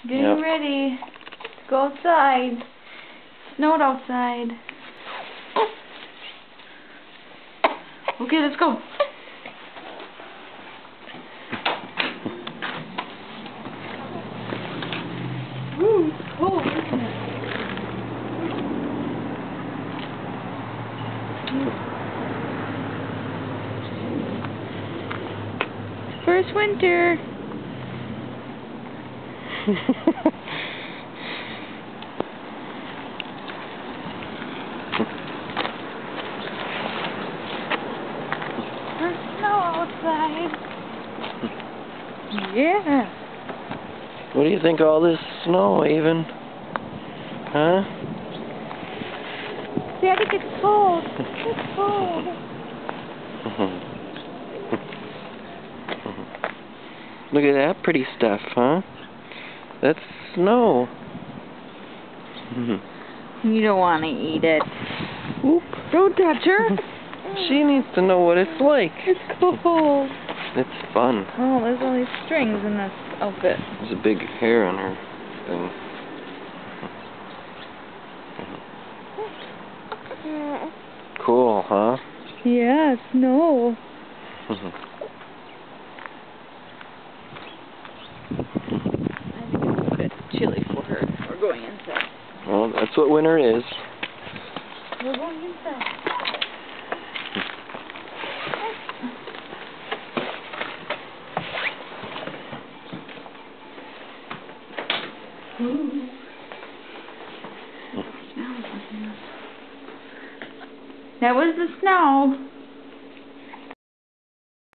Getting ready to go outside. Snowed outside. Okay, let's go. Ooh, it's cold, isn't it? First winter. There's snow outside. Yeah. What do you think of all this snow, Avon? Huh? Daddy, it's cold. It's cold. Look at that pretty stuff, huh? That's snow. You don't want to eat it. Oop. Don't touch her. She needs to know what it's like. It's cold. It's fun. Oh, there's all these strings in this outfit. There's a big hair on her thing. Cool, huh? Yeah, snow. I think it's a bit chilly for her. We're going inside. Well, that's what winter is. We're going inside. Ooh. That was the snow.